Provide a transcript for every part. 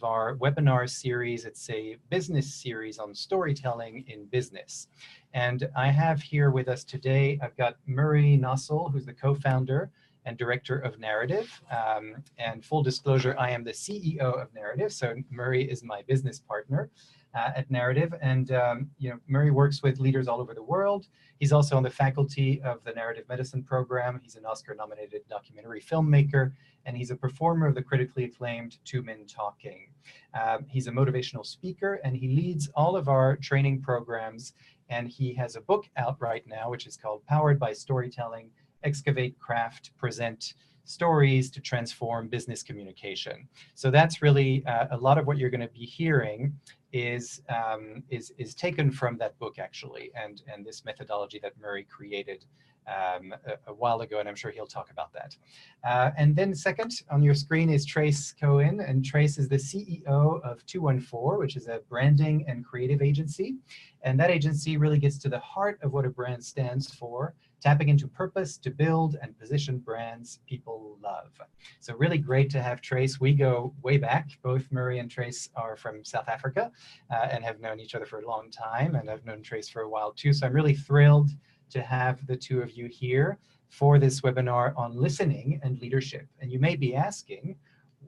our webinar series. It's a business series on storytelling in business. And I have here with us today, I've got Murray Nossel, who's the co-founder and director of Narrative. And full disclosure, I am the CEO of Narrative, so Murray is my business partner at Narrative. And Murray works with leaders all over the world. He's also on the faculty of the Narrative Medicine program. He's an Oscar-nominated documentary filmmaker, and he's a performer of the critically acclaimed Two Men Talking. He's a motivational speaker, and he leads all of our training programs. And he has a book out right now, which is called Powered by Storytelling: Excavate, Craft, Present Stories to Transform Business Communication. So that's really a lot of what you're going to be hearing is taken from that book, actually, and this methodology that Murray created a while ago, and I'm sure he'll talk about that. And then second on your screen is Trace Cohen, and Trace is the CEO of 214, which is a branding and creative agency. And that agency really gets to the heart of what a brand stands for, tapping into purpose to build and position brands people love. So really great to have Trace. We go way back. Both Murray and Trace are from South Africa and have known each other for a long time, and I've known Trace for a while too. So I'm really thrilled to have the two of you here for this webinar on listening and leadership. And you may be asking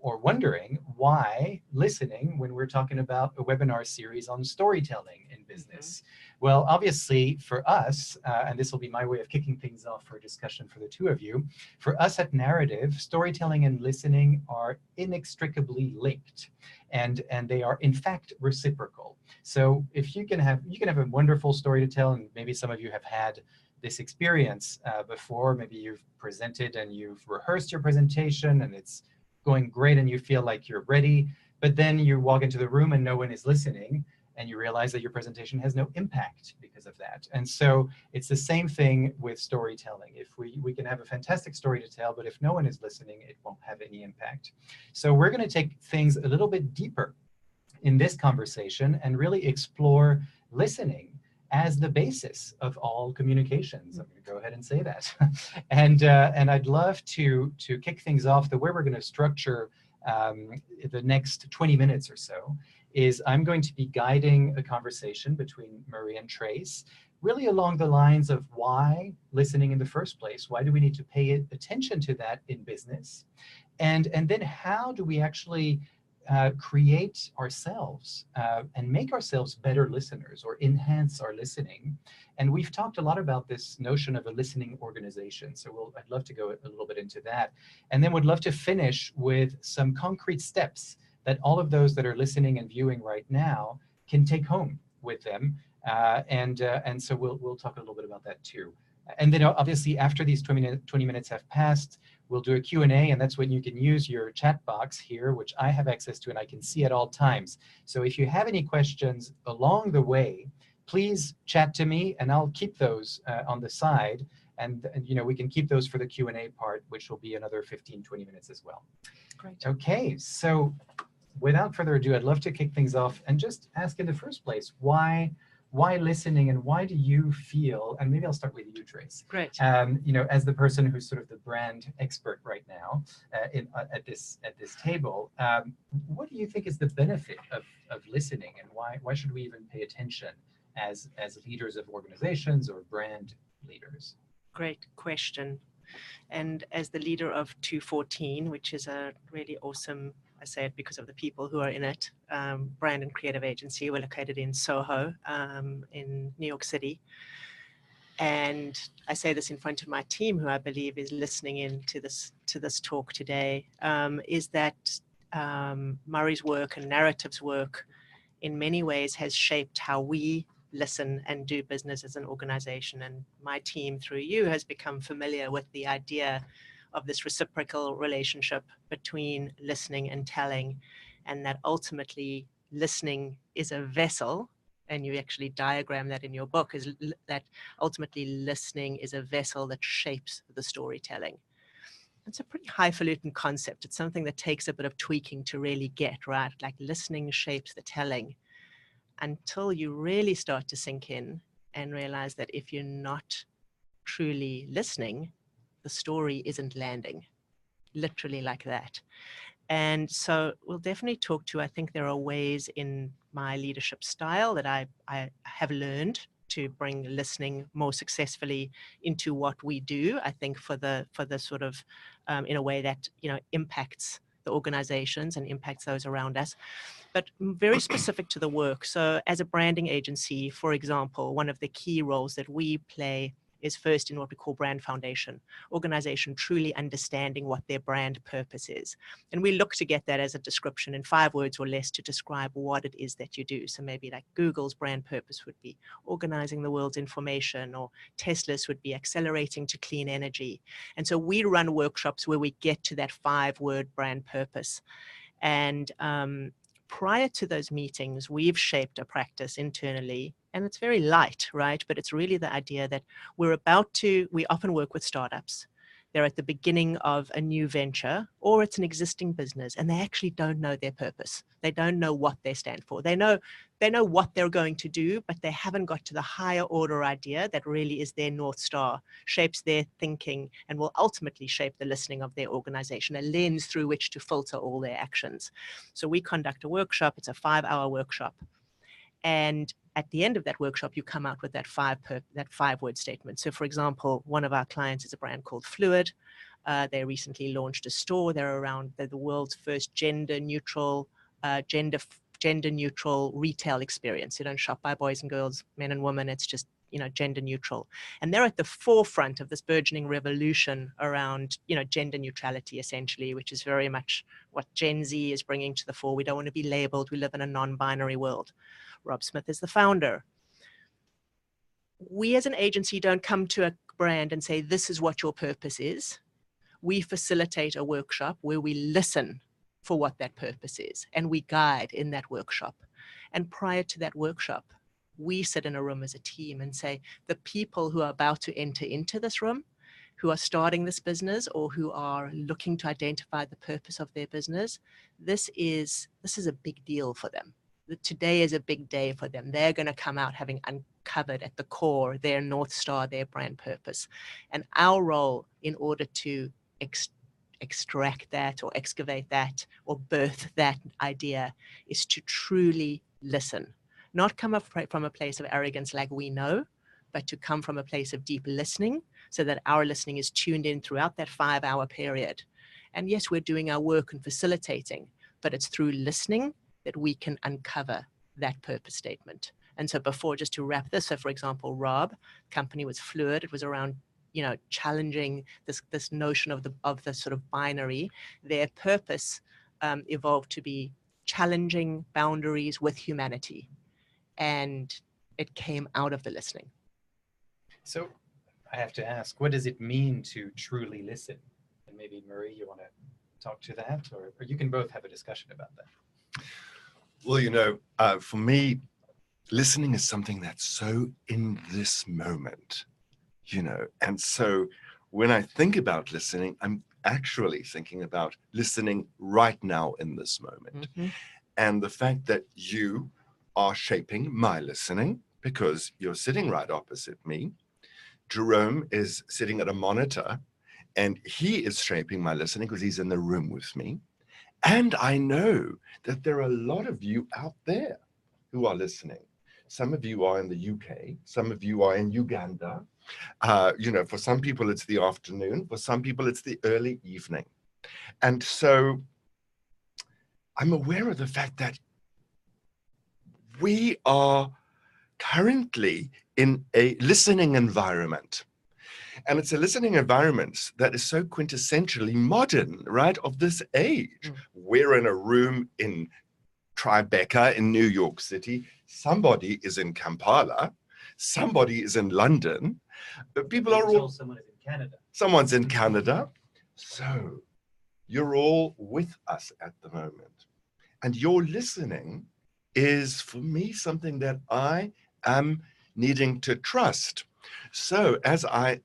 or wondering why listening when we're talking about a webinar series on storytelling in business. Well, obviously for us, and this will be my way of kicking things off for a discussion for the two of you, for us at Narrative, storytelling and listening are inextricably linked, and they are in fact reciprocal. So if you can have a wonderful story to tell, and maybe some of you have had this experience before. Maybe you've presented and you've rehearsed your presentation and it's going great and you feel like you're ready, but then you walk into the room and no one is listening, and you realize that your presentation has no impact because of that. And so it's the same thing with storytelling. If we can have a fantastic story to tell, but if no one is listening, it won't have any impact. So we're going to take things a little bit deeper in this conversation and really explore listening as the basis of all communications. I'm going to go ahead and say that. And I'd love to kick things off. The way we're going to structure the next 20 minutes or so is I'm going to be guiding a conversation between Murray and Trace, really along the lines of why listening in the first place. Why do we need to pay attention to that in business? And then how do we actually create ourselves and make ourselves better listeners or enhance our listening? And we've talked a lot about this notion of a listening organization. So I'd love to go a little bit into that. And then would love to finish with some concrete steps that all of those that are listening and viewing right now can take home with them. And so we'll talk a little bit about that too. And then obviously after these 20 minutes have passed, we'll do a Q&A, and that's when you can use your chat box here, which I have access to and I can see at all times. So if you have any questions along the way, please chat to me and I'll keep those on the side. And we can keep those for the Q&A part, which will be another 15-20 minutes as well. Great. Okay, so without further ado, I'd love to kick things off and just ask in the first place, why listening, and why do you feel, and maybe I'll start with you, Trace. Great. As the person who's sort of the brand expert right now at this table, what do you think is the benefit of listening, and why should we even pay attention as leaders of organizations or brand leaders? Great question. And as the leader of 214, which is a really awesome, I say it because of the people who are in it, brand and creative agency. We're located in Soho, in New York City. And I say this in front of my team, who I believe is listening in to this talk today, is that Murray's work and Narrative's work in many ways has shaped how we listen and do business as an organization. And my team, through you, has become familiar with the idea of this reciprocal relationship between listening and telling, and that ultimately listening is a vessel, and you actually diagram that in your book, is that ultimately listening is a vessel that shapes the storytelling. It's a pretty highfalutin concept. It's something that takes a bit of tweaking to really get, right? Like listening shapes the telling, until you really start to sink in and realize that if you're not truly listening, the story isn't landing, literally like that. And so we'll definitely talk to, I think there are ways in my leadership style that I have learned to bring listening more successfully into what we do. I think for the sort of, in a way that, impacts the organizations and impacts those around us, but very specific to the work. So as a branding agency, for example, one of the key roles that we play is first in what we call brand foundation, organization truly understanding what their brand purpose is. And we look to get that as a description in 5 words or less to describe what it is that you do. So maybe like Google's brand purpose would be organizing the world's information, or Tesla's would be accelerating to clean energy. And so we run workshops where we get to that 5-word brand purpose. And prior to those meetings, we've shaped a practice internally, and it's very light, right? But it's really the idea that we often work with startups. They're at the beginning of a new venture, or it's an existing business, and they actually don't know their purpose. They don't know what they stand for. They know what they're going to do, but they haven't got to the higher order idea that really is their North Star, shapes their thinking, and will ultimately shape the listening of their organization, a lens through which to filter all their actions. So we conduct a workshop. It's a 5-hour workshop. And at the end of that workshop, you come out with that 5-word statement. So for example, one of our clients is a brand called Fluid. They recently launched a store. They're the world's first gender neutral retail experience. You don't shop by boys and girls, men and women. It's just, gender neutral. And they're at the forefront of this burgeoning revolution around, gender neutrality, essentially, which is very much what Gen Z is bringing to the fore. We don't want to be labeled. We live in a non-binary world. Rob Smith is the founder. We as an agency don't come to a brand and say, this is what your purpose is. We facilitate a workshop where we listen for what that purpose is, and we guide in that workshop. And prior to that workshop, we sit in a room as a team and say, the people who are about to enter into this room, who are starting this business or who are looking to identify the purpose of their business, this is a big deal for them. Today is a big day for them. They're going to come out having uncovered at the core their North Star, their brand purpose. And our role in order to extract that or excavate that or birth that idea is to truly listen, not come up from a place of arrogance like we know, but to come from a place of deep listening so that our listening is tuned in throughout that 5-hour period. And yes, we're doing our work and facilitating, but it's through listening that we can uncover that purpose statement. And so before, just to wrap this, so for example, Rob, company was Fluid. It was around, challenging this notion of the sort of binary. Their purpose evolved to be challenging boundaries with humanity. And it came out of the listening. So I have to ask, what does it mean to truly listen? And maybe Murray, you want to talk to that, or you can both have a discussion about that. Well, for me, listening is something that's so in this moment, and so when I think about listening, I'm actually thinking about listening right now in this moment. Mm-hmm. And the fact that you are shaping my listening because you're sitting right opposite me. Jerome is sitting at a monitor and he is shaping my listening because he's in the room with me. And I know that there are a lot of you out there who are listening. Some of you are in the UK, some of you are in Uganda. For some people it's the afternoon, for some people it's the early evening. And so I'm aware of the fact that we are currently in a listening environment. And it's a listening environment that is so quintessentially modern, right, of this age. We're in a room in Tribeca in New York City. Somebody is in Kampala. Somebody is in London. People are all... Someone is in Canada. Someone's in Canada. So you're all with us at the moment. And your listening is, for me, something that I am needing to trust. So as I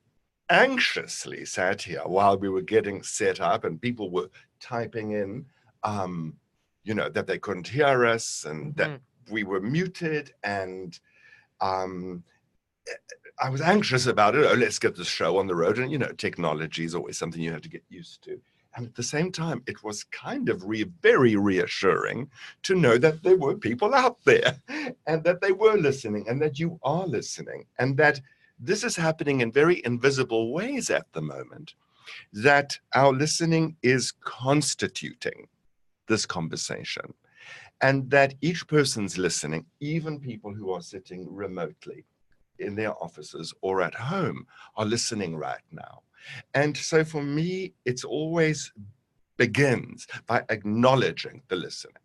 anxiously sat here while we were getting set up and people were typing in, that they couldn't hear us and that we were muted, and I was anxious about it. Oh, let's get this show on the road. And, technology is always something you have to get used to. And at the same time, it was kind of very reassuring to know that there were people out there and that they were listening and that you are listening and that this is happening in very invisible ways at the moment, that our listening is constituting this conversation and that each person's listening, even people who are sitting remotely in their offices or at home, are listening right now. And so for me, it's always begins by acknowledging the listening.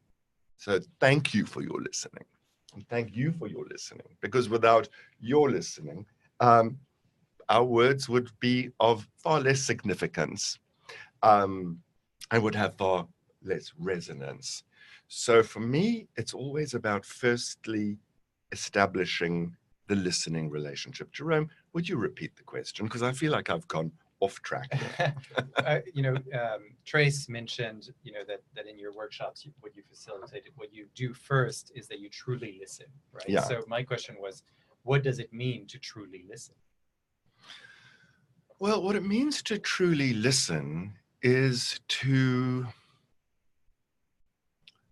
So thank you for your listening. And thank you for your listening, because without your listening, our words would be of far less significance and would have far less resonance. So for me, it's always about firstly establishing the listening relationship. Jerome, would you repeat the question? Because I feel like I've gone off track. Trace mentioned, that in your workshops, what you facilitated, what you do first is that you truly listen, right? Yeah. So my question was, what does it mean to truly listen? Well, what it means to truly listen is to,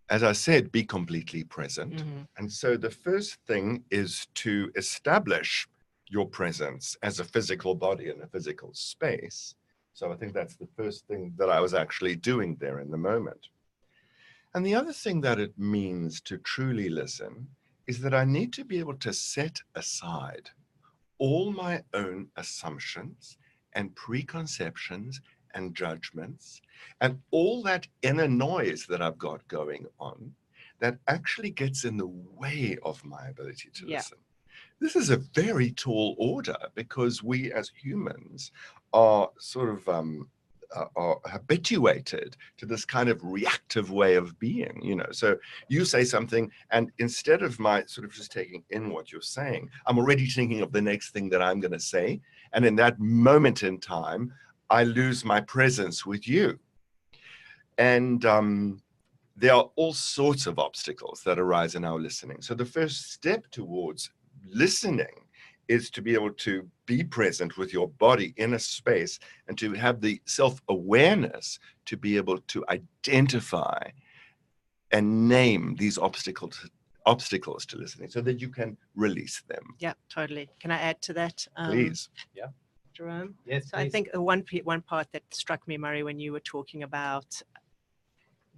as I said, be completely present. Mm-hmm. And so the first thing is to establish your presence as a physical body in a physical space. So I think that's the first thing that I was actually doing there in the moment. And the other thing that it means to truly listen is that I need to be able to set aside all my own assumptions and preconceptions and judgments and all that inner noise that I've got going on that actually gets in the way of my ability to listen. This is a very tall order because we as humans are sort of are habituated to this kind of reactive way of being, So you say something, and instead of my sort of just taking in what you're saying, I'm already thinking of the next thing that I'm going to say. And in that moment in time, I lose my presence with you. And there are all sorts of obstacles that arise in our listening. So the first step towards listening is to be able to be present with your body in a space and to have the self-awareness to be able to identify and name these obstacles to listening so that you can release them. Yeah, totally. Can I add to that? Please. Yeah. Jerome? Yes, So please. I think one part that struck me, Murray, when you were talking about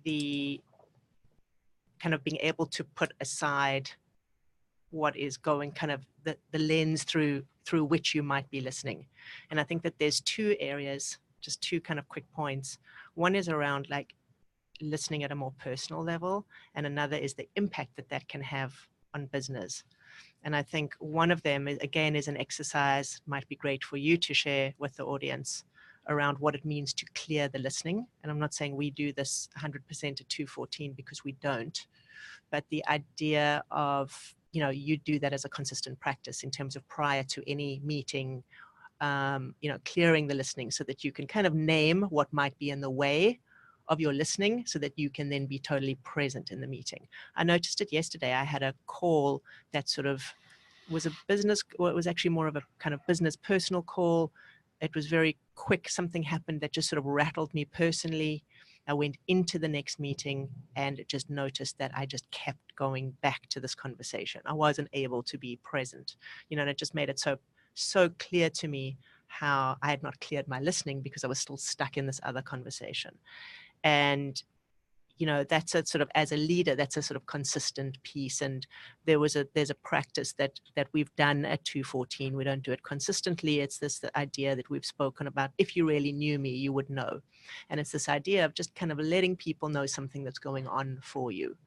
the kind of being able to put aside what is going, kind of the lens through which you might be listening. And I think that there's two areas, just two kind of quick points. One is around like listening at a more personal level, and another is the impact that can have on business. And I think one of them, again, is an exercise, might be great for you to share with the audience around what it means to clear the listening. And I'm not saying we do this 100% at 214 because we don't, but the idea of, you do that as a consistent practice in terms of prior to any meeting, clearing the listening so that you can kind of name what might be in the way of your listening so that you can then be totally present in the meeting. I noticed it yesterday. I had a call that sort of was a business, well, it was actually more of a kind of business personal call. It was very quick. Something happened that just sort of rattled me personally. I went into the next meeting and just noticed that I just kept going back to this conversation. I wasn't able to be present, and it just made it so clear to me how I had not cleared my listening because I was still stuck in this other conversation. And that's a sort of, as a leader, that's a sort of consistent piece. And there's a practice that we've done at 214. We don't do it consistently. It's the idea that we've spoken about. If you really knew me, you would know. And it's this idea of just kind of letting people know something that's going on for you,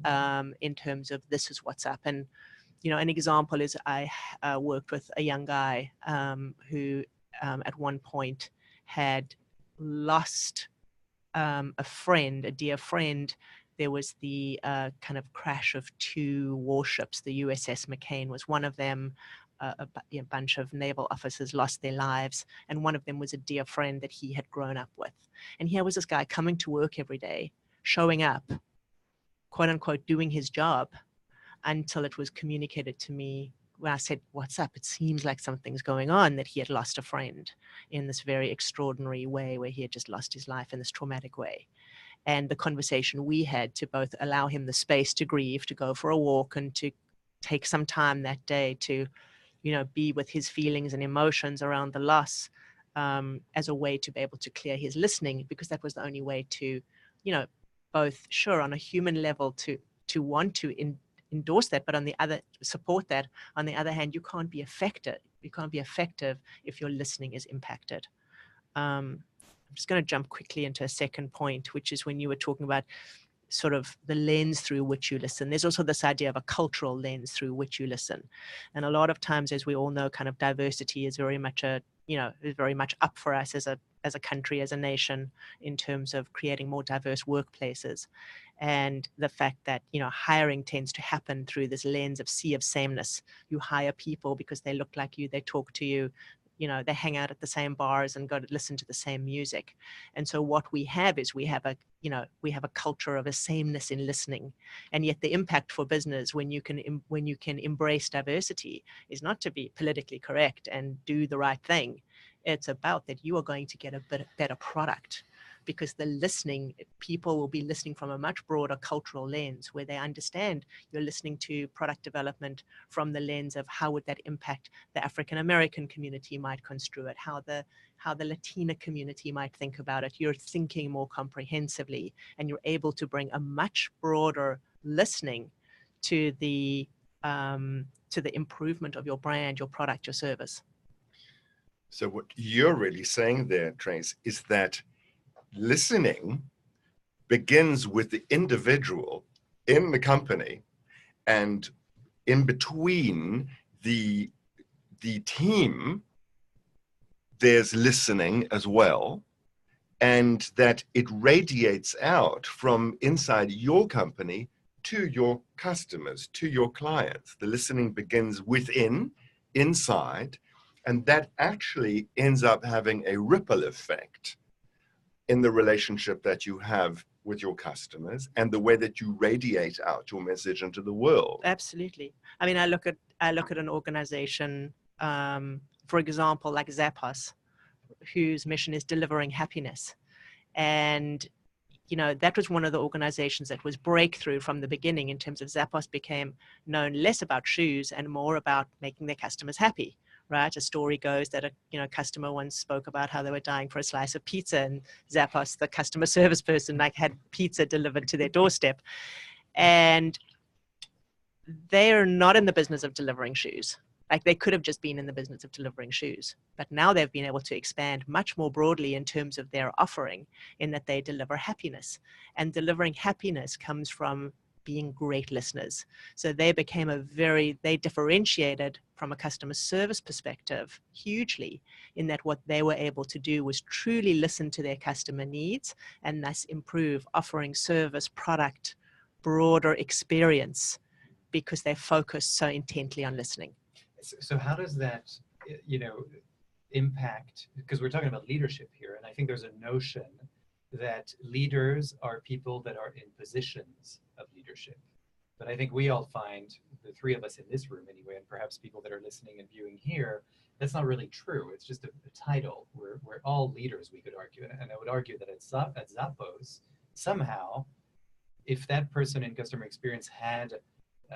in terms of this is what's up. And an example is I worked with a young guy who at one point had lost a dear friend. There was the kind of crash of two warships. The USS McCain was one of them. A bunch of naval officers lost their lives, and one of them was a dear friend that he had grown up with. And here was this guy coming to work every day, showing up, quote unquote, doing his job, until it was communicated to me when I said, "What's up?" It seems like something's going on, that he had lost a friend in this very extraordinary way, where he had just lost his life in this traumatic way. And the conversation we had to both allow him the space to grieve, to go for a walk, and to take some time that day to, be with his feelings and emotions around the loss, as a way to be able to clear his listening, because that was the only way to, both sure on a human level to want to endorse that, but on the other, support that. On the other hand, you can't be effective. You can't be effective if your listening is impacted. I'm just going to jump quickly into a second point, which is when you were talking about sort of the lens through which you listen. There's also this idea of a cultural lens through which you listen. And a lot of times, as we all know, kind of diversity is very much is very much up for us as a country, as a nation, in terms of creating more diverse workplaces. And the fact that, hiring tends to happen through this lens of sea of sameness. You hire people because they look like you, they talk to you, they hang out at the same bars and go to listen to the same music. And so what we have is we have a culture of a sameness in listening. And yet the impact for business when you can embrace diversity is not to be politically correct and do the right thing. It's about that you are going to get a better product, because the listening, people will be listening from a much broader cultural lens, where they understand you're listening to product development from the lens of how would that impact the African American community might construe it, how the Latina community might think about it. You're thinking more comprehensively, and you're able to bring a much broader listening to the improvement of your brand, your product, your service. So what you're really saying there, Trace, is that listening begins with the individual in the company, and in between the team, there's listening as well, and that it radiates out from inside your company to your customers, to your clients. The listening begins inside, and that actually ends up having a ripple effect in the relationship that you have with your customers and the way that you radiate out your message into the world. Absolutely. I mean, I look at an organization, for example, like Zappos, whose mission is delivering happiness. And, that was one of the organizations that was breakthrough from the beginning, in terms of Zappos became known less about shoes and more about making their customers happy. Right. A story goes that a customer once spoke about how they were dying for a slice of pizza, and Zappos, the customer service person, had pizza delivered to their doorstep. And they are not in the business of delivering shoes. Like, they could have just been in the business of delivering shoes, but now they've been able to expand much more broadly in terms of their offering, in that they deliver happiness, and delivering happiness comes from being great listeners. So they differentiated from a customer service perspective hugely, in that what they were able to do was truly listen to their customer needs, and thus improve offering, service, product, broader experience, because they focused so intently on listening. So how does that, impact, because we're talking about leadership here, and I think there's a notion that leaders are people that are in positions of leadership. But I think we all find, the three of us in this room anyway, and perhaps people that are listening and viewing here, that's not really true. It's just a title. We're all leaders, we could argue. And I would argue that at Zappos, somehow, if that person in customer experience had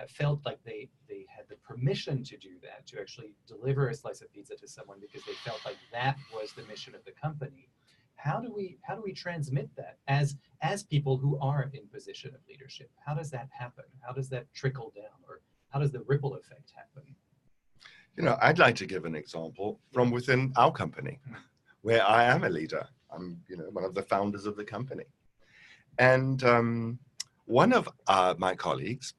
felt like they had the permission to do that, to actually deliver a slice of pizza to someone because they felt like that was the mission of the company, how do we transmit that as people who are in position of leadership? How does that happen? How does that trickle down, or how does the ripple effect happen? I'd like to give an example from within our company, where I am a leader. I'm, one of the founders of the company. And one of my colleagues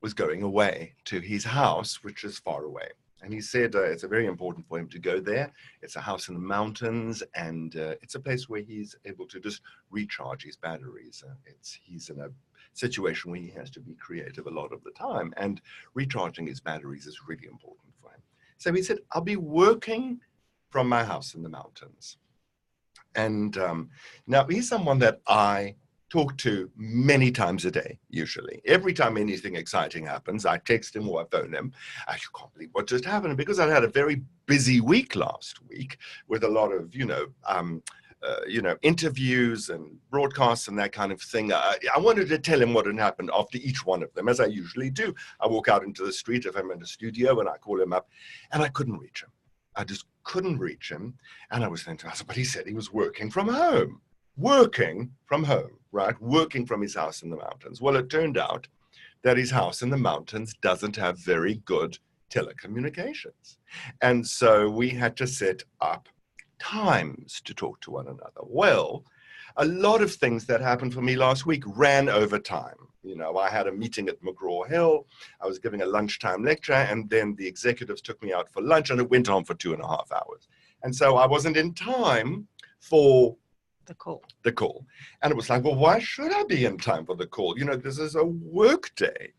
was going away to his house, which is far away. And he said it's a very important for him to go there. It's a house in the mountains, and it's a place where he's able to just recharge his batteries. He's in a situation where he has to be creative a lot of the time, and recharging his batteries is really important for him. So he said, I'll be working from my house in the mountains. And now he's someone that I talk to many times a day, usually. Every time anything exciting happens, I text him or I phone him. I can't believe what just happened. And because I had a very busy week last week with a lot of, interviews and broadcasts and that kind of thing, I wanted to tell him what had happened after each one of them, as I usually do. I walk out into the street if I'm in the studio and I call him up, and I couldn't reach him. I just couldn't reach him. And I was thinking to myself, but he said he was working from home. Working from home, right? Working from his house in the mountains. Well, it turned out that his house in the mountains doesn't have very good telecommunications. And so we had to set up times to talk to one another. Well, a lot of things that happened for me last week ran over time. I had a meeting at McGraw-Hill. I was giving a lunchtime lecture, and then the executives took me out for lunch, and it went on for 2.5 hours. And so I wasn't in time for the call. And it was like, well, why should I be in time for the call? This is a work day,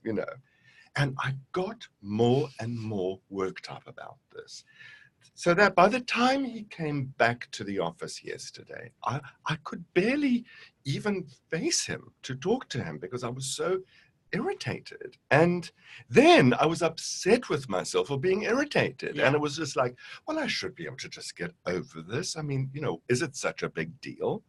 And I got more and more worked up about this. So that by the time he came back to the office yesterday, I could barely even face him to talk to him because I was so irritated. And then I was upset with myself for being irritated. Yeah. And it was just like, well, I should be able to just get over this. I mean, is it such a big deal?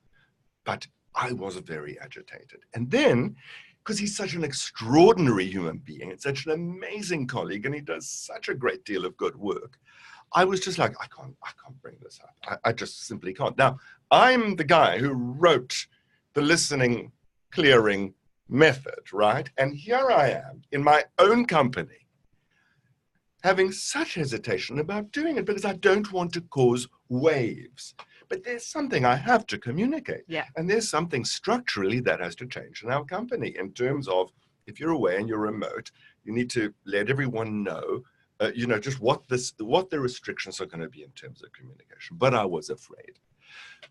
But I was very agitated. And then, because he's such an extraordinary human being and such an amazing colleague, and he does such a great deal of good work, I was just like, I can't bring this up. I just simply can't. Now, I'm the guy who wrote the listening clearing method, right? And here I am in my own company having such hesitation about doing it because I don't want to cause waves. But there's something I have to communicate. Yeah. And there's something structurally that has to change in our company in terms of, if you're away and you're remote, you need to let everyone know, just what the restrictions are going to be in terms of communication. But I was afraid.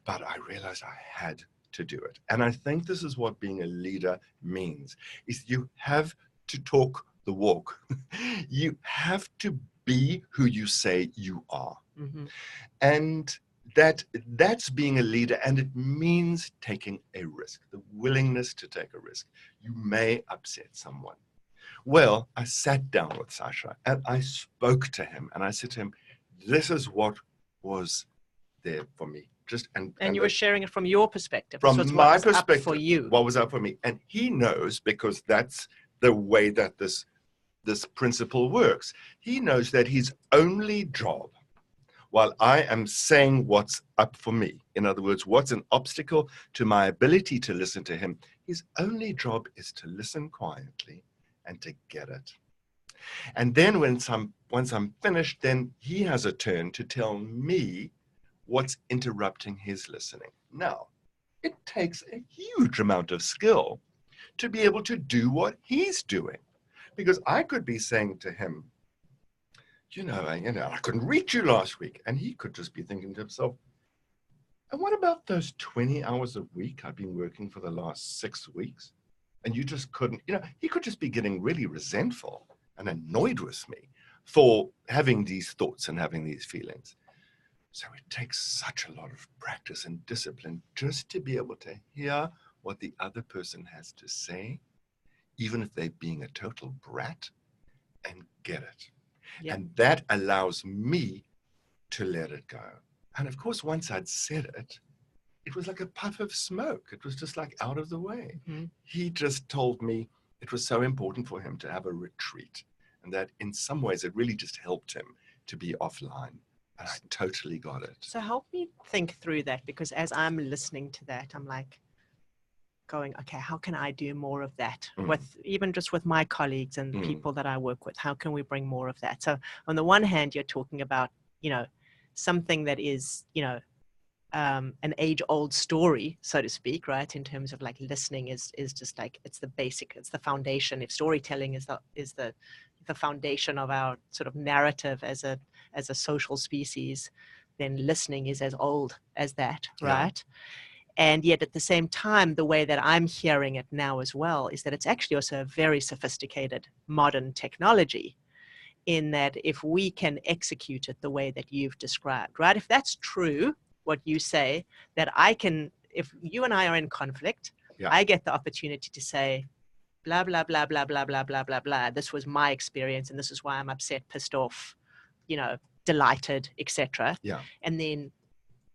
But I realized I had to do it. And I think this is what being a leader means, is you have to talk the walk. You have to be who you say you are. Mm-hmm. And that's being a leader, and it means taking a risk, the willingness to take a risk. You may upset someone. Well, I sat down with Sasha and I spoke to him and I said to him, this is what was there for me. And you were sharing it from your perspective. From my perspective, up for you. What was up for me. And he knows, because that's the way that this principle works. He knows that his only job, while I am saying what's up for me, in other words, what's an obstacle to my ability to listen to him, his only job is to listen quietly and to get it. And then once I'm finished, then he has a turn to tell me what's interrupting his listening. Now, it takes a huge amount of skill to be able to do what he's doing. Because I could be saying to him, I couldn't reach you last week. And he could just be thinking to himself, and what about those 20 hours a week I've been working for the last 6 weeks? And you just couldn't, he could just be getting really resentful and annoyed with me for having these thoughts and having these feelings. So it takes such a lot of practice and discipline just to be able to hear what the other person has to say, even if they're being a total brat, and get it. Yeah. And that allows me to let it go. And of course, once I'd said it, it was like a puff of smoke. It was just like out of the way. Mm-hmm. He just told me it was so important for him to have a retreat, and that in some ways it really just helped him to be offline. And I totally got it. So help me think through that, because as I'm listening to that, I'm like going, okay, how can I do more of that? Even just with my colleagues and people that I work with, how can we bring more of that? So on the one hand, you're talking about, something that is, an age-old story, so to speak, right? In terms of like listening is just like, it's the basic, it's the foundation. If storytelling is the foundation of our sort of narrative as a social species, then listening is as old as that, right? Yeah. And yet at the same time, the way that I'm hearing it now as well is that it's actually also a very sophisticated modern technology, in that if we can execute it the way that you've described, right? If that's true, what you say, that I can, if you and I are in conflict, Yeah. I get the opportunity to say, blah, blah, blah, blah, blah, blah, blah, blah, blah. This was my experience, and this is why I'm upset, pissed off, delighted, etc. Yeah. And then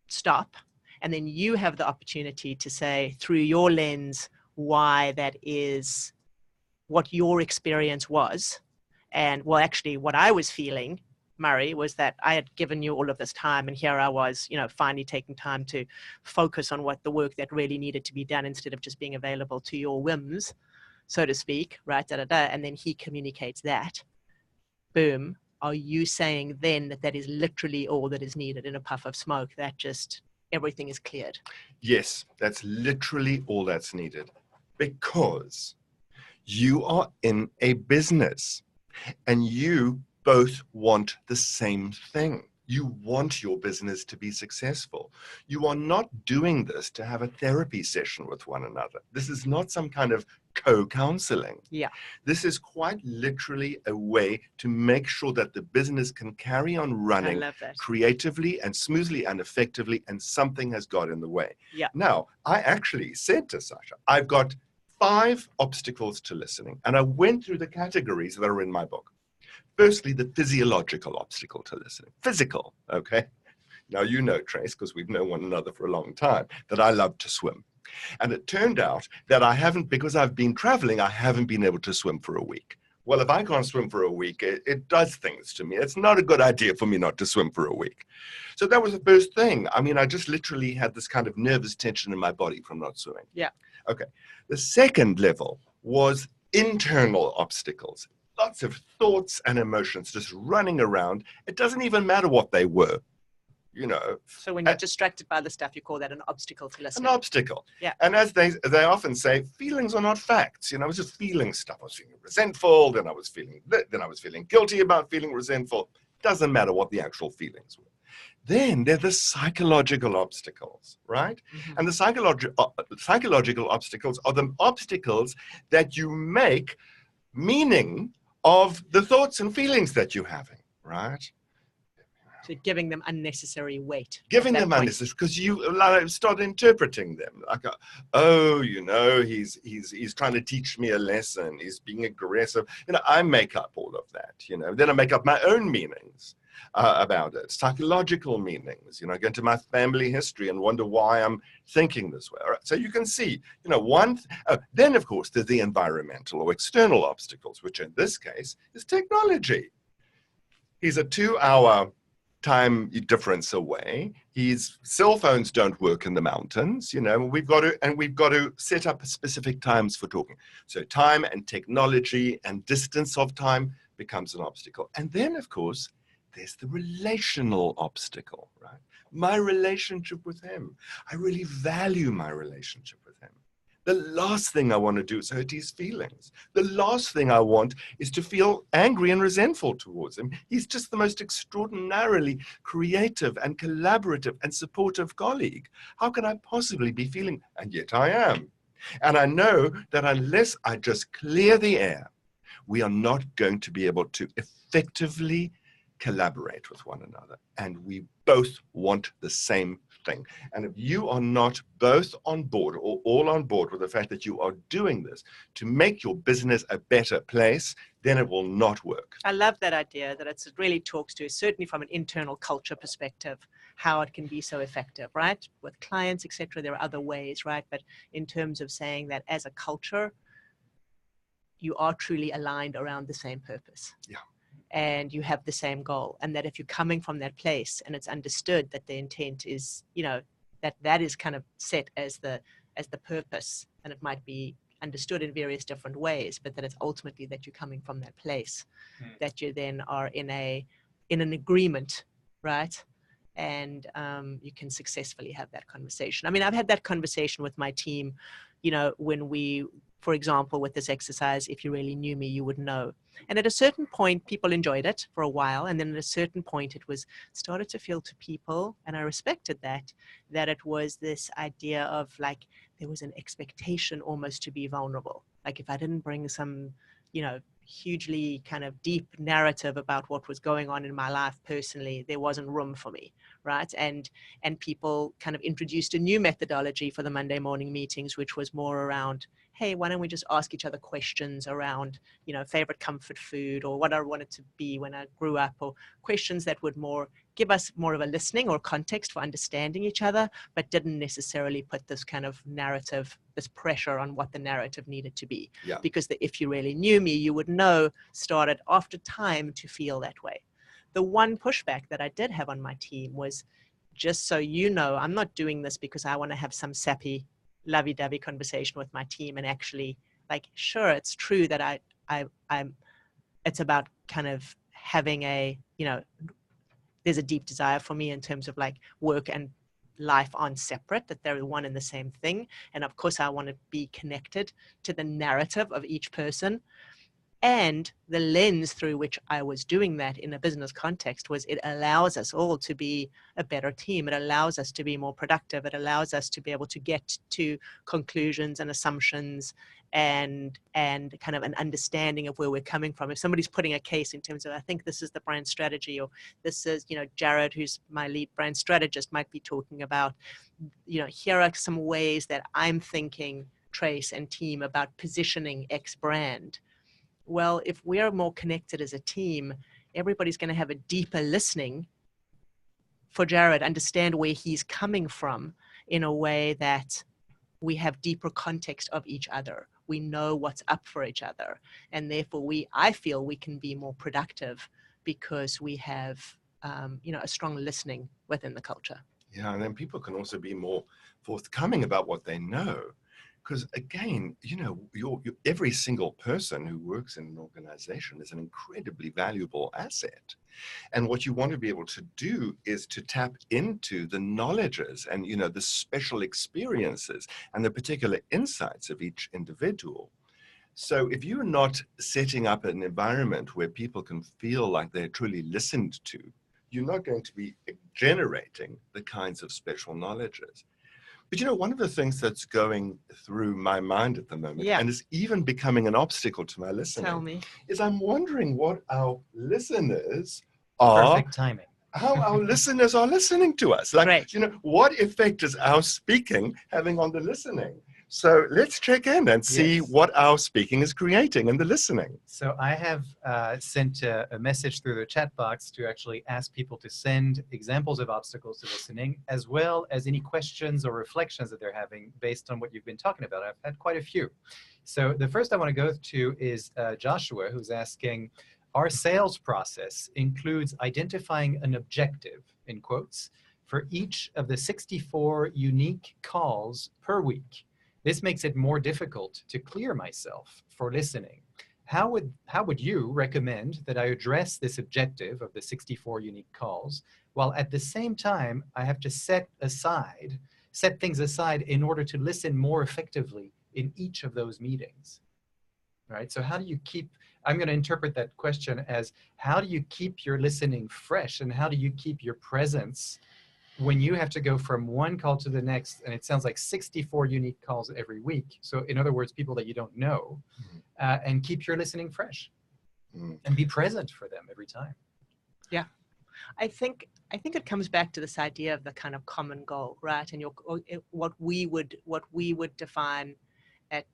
stop. And then you have the opportunity to say, through your lens, why that is, what your experience was. And well, actually, what I was feeling, Murray, was that I had given you all of this time, and here I was, finally taking time to focus on what the work that really needed to be done instead of just being available to your whims, so to speak, right? And then he communicates that. Boom. Are you saying then that that is literally all that is needed in a puff of smoke, that just everything is cleared? Yes, that's literally all that's needed, because you are in a business and you both want the same thing. You want your business to be successful. You are not doing this to have a therapy session with one another. This is not some kind of co-counseling. Yeah. This is quite literally a way to make sure that the business can carry on I running love that. creatively and smoothly and effectively, and something has got in the way. Yeah. Now, I actually said to Sasha, I've got 5 obstacles to listening, and I went through the categories that are in my book. Firstly, the physiological obstacle to listening. Physical, okay? Now, you know, Trace, because we've known one another for a long time, that I love to swim. And it turned out that because I've been traveling, I haven't been able to swim for a week. Well, if I can't swim for a week, it does things to me. It's not a good idea for me not to swim for a week. So that was the first thing. I mean, I just literally had this kind of nervous tension in my body from not swimming. Yeah. Okay. The second level was internal obstacles. Lots of thoughts and emotions just running around. It doesn't even matter what they were, So when you're distracted by the stuff, you call that an obstacle to an listening. obstacle. Yeah. And as they often say, feelings are not facts. I was just feeling stuff. I was feeling resentful, then I was feeling guilty about feeling resentful. Doesn't matter what the actual feelings were. Then there are the psychological obstacles, right? Mhm. And the psychological obstacles are the obstacles that you make meaning of the thoughts and feelings that you're having, right? So giving them unnecessary weight. Giving at that them point. unnecessary, because you start interpreting them like, he's trying to teach me a lesson. He's being aggressive. I make up all of that. Then I make up my own meanings about it, psychological meanings. I go into my family history and wonder why I'm thinking this way. All right? So you can see, then of course there's the environmental or external obstacles, which in this case is technology. He's a 2-hour time difference away. His cell phones don't work in the mountains. We've got to set up specific times for talking. So time and technology and distance of time becomes an obstacle. And then, of course, there's the relational obstacle, right? My relationship with him. I really value my relationship with him. The last thing I want to do is hurt his feelings. The last thing I want is to feel angry and resentful towards him. He's just the most extraordinarily creative and collaborative and supportive colleague. How can I possibly be feeling? And yet I am. And I know that unless I just clear the air, we are not going to be able to effectively collaborate with one another. And we both want the same thing. And if you are not both on board or all on board with the fact that you are doing this to make your business a better place, then it will not work. I love that idea, that it really talks to, certainly from an internal culture perspective, how it can be so effective, right? With clients, etc. There are other ways, right? But in terms of saying that as a culture, you are truly aligned around the same purpose. Yeah. And you have the same goal, and that if you're coming from that place and it's understood that the intent is, that is kind of set as the purpose, and it might be understood in various different ways, but that it's ultimately that you're coming from that place, that you then are in an agreement, right? And you can successfully have that conversation. I mean, I've had that conversation with my team, when we, for example, with this exercise, if you really knew me, you would know. And at a certain point, people enjoyed it for a while. And then at a certain point, it was started to feel to people, and I respected that it was this idea of like, there was an expectation almost to be vulnerable. Like if I didn't bring some, hugely kind of deep narrative about what was going on in my life personally, there wasn't room for me, right? And people kind of introduced a new methodology for the Monday morning meetings, which was more around, hey, why don't we just ask each other questions around, favorite comfort food, or what I wanted to be when I grew up, or questions that would more give us more of a listening or context for understanding each other, but didn't necessarily put this kind of narrative, this pressure on what the narrative needed to be. Yeah. Because if you really knew me, you would know, started after time to feel that way. The one pushback that I did have on my team was, just so you know, I'm not doing this because I want to have some sappy, lovey-dovey conversation with my team. And actually, like, sure, it's true that it's about kind of having there's a deep desire for me in terms of like work and life aren't separate, that they're one and the same thing. And of course, I want to be connected to the narrative of each person. And the lens through which I was doing that in a business context was, it allows us all to be a better team. It allows us to be more productive. It allows us to be able to get to conclusions and assumptions and kind of an understanding of where we're coming from. If somebody's putting a case in terms of, I think this is the brand strategy, or this is, Jared, who's my lead brand strategist, might be talking about, here are some ways that I'm thinking, Trace and team, about positioning X brand. Well, if we're more connected as a team, everybody's going to have a deeper listening for Jared, understand where he's coming from in a way that we have deeper context of each other. We know what's up for each other. And therefore, I feel we can be more productive because we have, a strong listening within the culture. Yeah, and then people can also be more forthcoming about what they know. Because again, every single person who works in an organization is an incredibly valuable asset. And what you want to be able to do is to tap into the knowledges and, the special experiences and the particular insights of each individual. So if you're not setting up an environment where people can feel like they're truly listened to, you're not going to be generating the kinds of special knowledges. But one of the things that's going through my mind at the moment, and is even becoming an obstacle to my listening, Tell me, is I'm wondering what our listeners are. Perfect timing. How our listeners are listening to us. Like, Great. What effect is our speaking having on the listening? So let's check in and see what our speaking is creating in the listening. So I have sent a message through the chat box to actually ask people to send examples of obstacles to listening, as well as any questions or reflections that they're having based on what you've been talking about. I've had quite a few. So the first I want to go to is Joshua, who's asking, our sales process includes identifying an objective, in quotes, for each of the 64 unique calls per week. This makes it more difficult to clear myself for listening. How would you recommend that I address this objective of the 64 unique calls, while at the same time I have to set things aside in order to listen more effectively in each of those meetings? Right? So how do you I'm going to interpret that question as, how do you keep your listening fresh, and how do you keep your presence when you have to go from one call to the next, and it sounds like 64 unique calls every week. So in other words, people that you don't know, and keep your listening fresh and be present for them every time. Yeah. I think it comes back to this idea of the kind of common goal, right? And what we would define at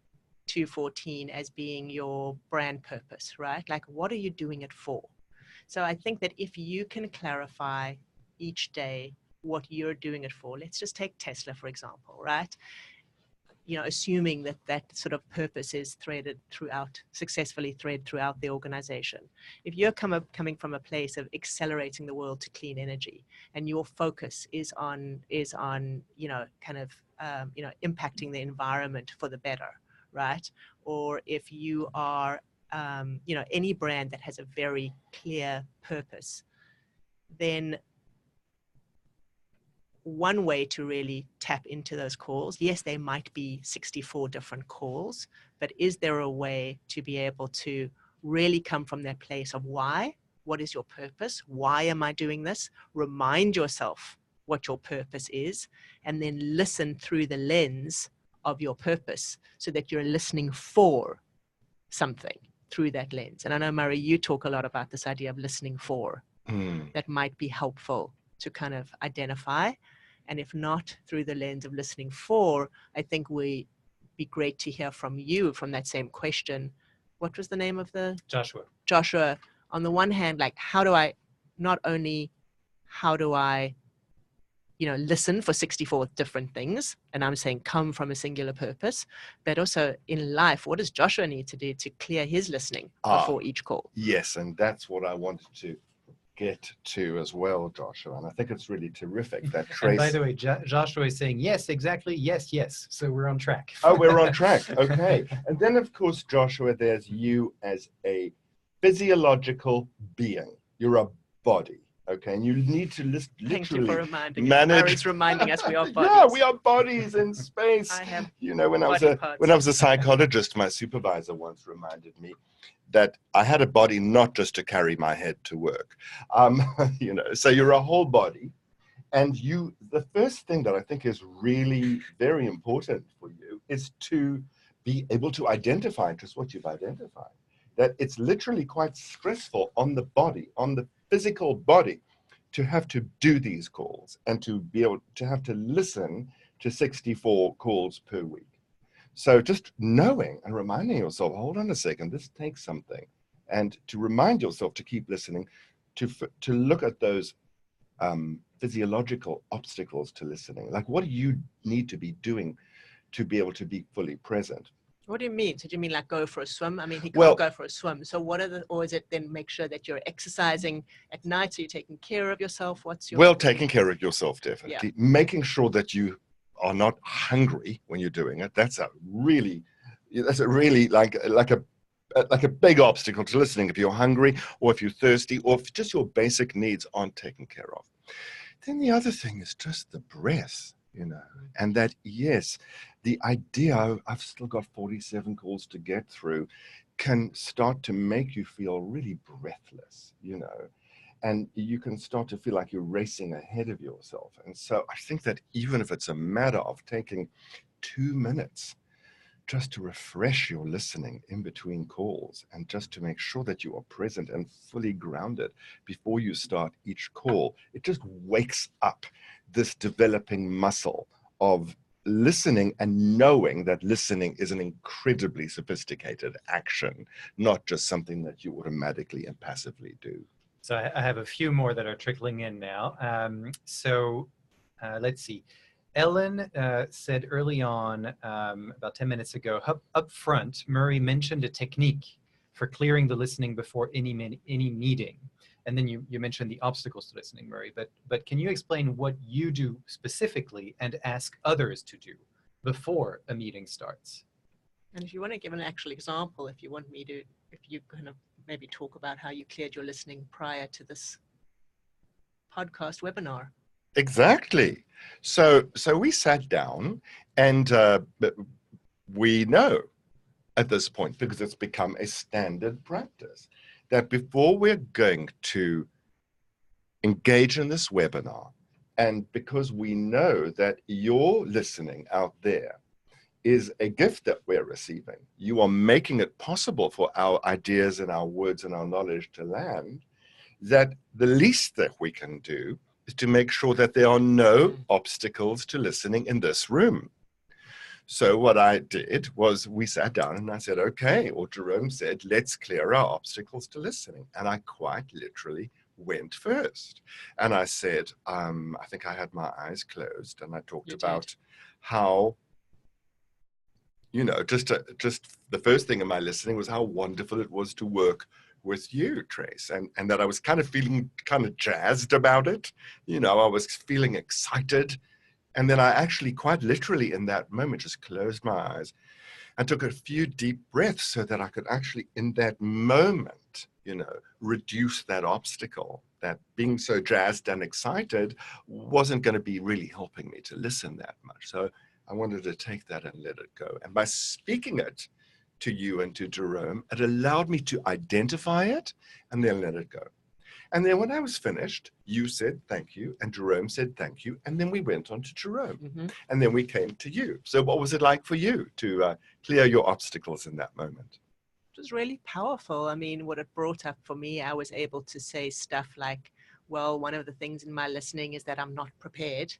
214 as being your brand purpose, right? Like, what are you doing it for? So I think that if you can clarify each day what you're doing it for. Let's just take Tesla, for example, right? Assuming that sort of purpose is successfully threaded throughout the organization. If you're coming from a place of accelerating the world to clean energy, and your focus is on impacting the environment for the better, right? Or if you are, any brand that has a very clear purpose, then one way to really tap into those calls, yes, there might be 64 different calls, but is there a way to be able to really come from that place of why? What is your purpose? Why am I doing this? Remind yourself what your purpose is, and then listen through the lens of your purpose so that you're listening for something. through that lens. And I know, Murray, you talk a lot about this idea of listening for. That might be helpful to kind of identify. And if not through the lens of listening for, I think we be great to hear from you from that same question. What was the name of the? Joshua. On the one hand, like, how do I listen for 64 different things? And I'm saying come from a singular purpose, but also in life, what does Joshua need to do to clear his listening before each call? Yes, and that's what I wanted to get to as well, Joshua. And I think it's really terrific that Trace... And by the way, Joshua is saying, yes, exactly, yes, yes. So we're on track. Oh, we're on track. Okay. And then, of course, Joshua, there's you as a physiological being. You're a body. Okay, and you need to literally Thank you for reminding manage. Mary's reminding us we are bodies. Yeah, we are bodies in space. I have when I was a psychologist, my supervisor once reminded me that I had a body not just to carry my head to work. So you're a whole body, and the first thing that I think is really very important for you is to be able to identify just what you've identified. That it's literally quite stressful on the body, on the physical body, to have to do these calls and to be able to have to listen to 64 calls per week. So just knowing and reminding yourself, hold on a second, this takes something. And to remind yourself to keep listening, to look at those physiological obstacles to listening. Like, what do you need to be doing to be able to be fully present? What do you mean? So do you mean like go for a swim? I mean, he can't go for a swim. So or is it then make sure that you're exercising at night, so you're taking care of yourself? Taking care of yourself, definitely. Yeah. Making sure that you are not hungry when you're doing it. That's a really like a big obstacle to listening. If you're hungry, or if you're thirsty, or if just your basic needs aren't taken care of. Then the other thing is just the breath. And that, yes, the idea I've still got 47 calls to get through can start to make you feel really breathless, and you can start to feel like you're racing ahead of yourself. And so I think that even if it's a matter of taking 2 minutes just to refresh your listening in between calls and just to make sure that you are present and fully grounded before you start each call, it just wakes up this developing muscle of listening and knowing that listening is an incredibly sophisticated action, not just something that you automatically and passively do. So I have a few more that are trickling in now. Let's see. Ellen said early on, about 10 minutes ago, up front, Murray mentioned a technique for clearing the listening before any meeting. And then you mentioned the obstacles to listening, Murray. But can you explain what you do specifically and ask others to do before a meeting starts? And if you want to give an actual example, if you kind of maybe talk about how you cleared your listening prior to this podcast webinar. Exactly. So we sat down, and we know at this point, because it's become a standard practice, that before we're going to engage in this webinar, and because we know that your listening out there is a gift that we're receiving, you are making it possible for our ideas and our words and our knowledge to land, that the least that we can do is to make sure that there are no obstacles to listening in this room. So what I did was we sat down and I said, okay, or Jerome said, let's clear our obstacles to listening. And I quite literally went first. And I said, I think I had my eyes closed, and I talked about how, just the first thing in my listening was how wonderful it was to work with you, Trace, and that I was kind of feeling kind of jazzed about it. I was feeling excited. And then I actually quite literally in that moment just closed my eyes and took a few deep breaths so that I could actually in that moment, reduce that obstacle, that being so jazzed and excited wasn't going to be really helping me to listen that much. So I wanted to take that and let it go. And by speaking it to you and to Jerome, it allowed me to identify it and then let it go. And then when I was finished, you said thank you, and Jerome said thank you, and then we went on to Jerome, and then we came to you. So what was it like for you to clear your obstacles in that moment? was really powerful. I mean, what it brought up for me, I was able to say stuff like, well, one of the things in my listening is that I'm not prepared,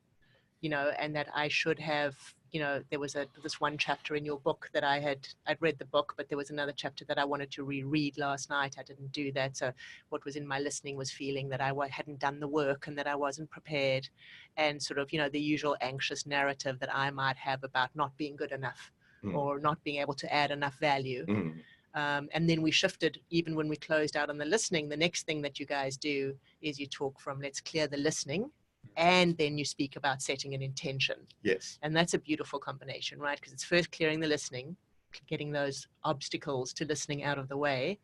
and that I should have, there was this one chapter in your book that I'd read the book, but there was another chapter that I wanted to reread last night. I didn't do that. So what was in my listening was feeling that I hadn't done the work and that I wasn't prepared, and sort of, the usual anxious narrative that I might have about not being good enough or not being able to add enough value. And then we shifted, even when we closed out on the listening, the next thing that you guys do is you talk from let's clear the listening, and then you speak about setting an intention. Yes. And that's a beautiful combination, right? Because it's first clearing the listening, getting those obstacles to listening out of the way,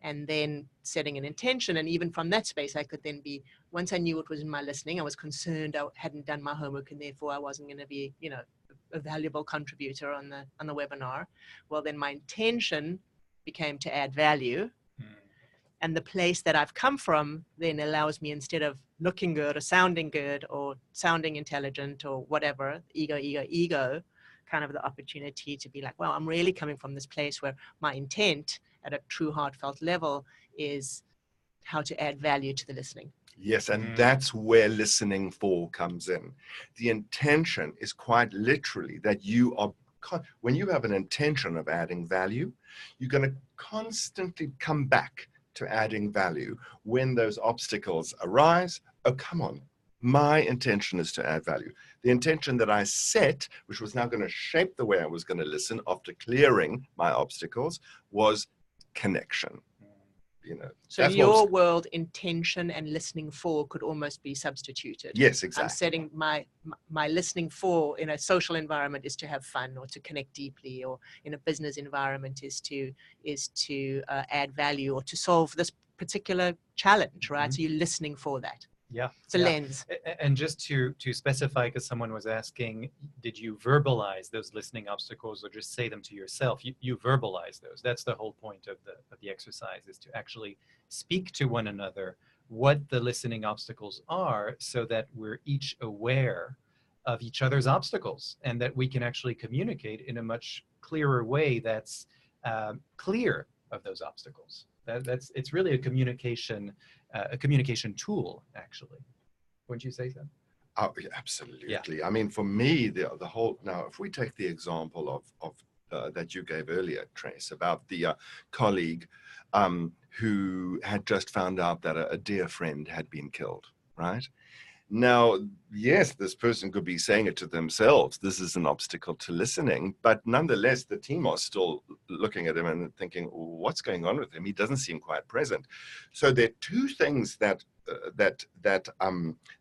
and then setting an intention. And even from that space, I could then be, once I knew what was in my listening, I was concerned I hadn't done my homework and therefore I wasn't going to be, a valuable contributor on the webinar. Well, then my intention became to add value. And the place that I've come from then allows me, instead of looking good or sounding intelligent or whatever, ego, kind of the opportunity to be like, well, I'm really coming from this place where my intent at a true heartfelt level is how to add value to the listening. Yes, and that's where listening for comes in. The intention is quite literally that you are, when you have an intention of adding value, you're going to constantly come back to adding value when those obstacles arise. Oh, come on. My intention is to add value. The intention that I set, which was now going to shape the way I was going to listen after clearing my obstacles, was connection. So your world, intention and listening for could almost be substituted. Yes, exactly. I'm setting my listening for in a social environment is to have fun or to connect deeply, or in a business environment is to add value or to solve this particular challenge, right? So you're listening for that. Yeah. It's a lens. And just to specify, because someone was asking, did you verbalize those listening obstacles or just say them to yourself? You verbalize those. That's the whole point of the exercise, is to actually speak to one another what the listening obstacles are, so that we're each aware of each other's obstacles and that we can actually communicate in a much clearer way that's clear of those obstacles. It's really a communication tool, actually. Wouldn't you say so? Oh, yeah, absolutely. Yeah. I mean, for me, the whole, now, if we take the example of that you gave earlier, Trace, about the colleague who had just found out that a dear friend had been killed, right? Now, yes, this person could be saying it to themselves. This is an obstacle to listening, but nonetheless, the team are still looking at him and thinking, what's going on with him? He doesn't seem quite present. So there are two things that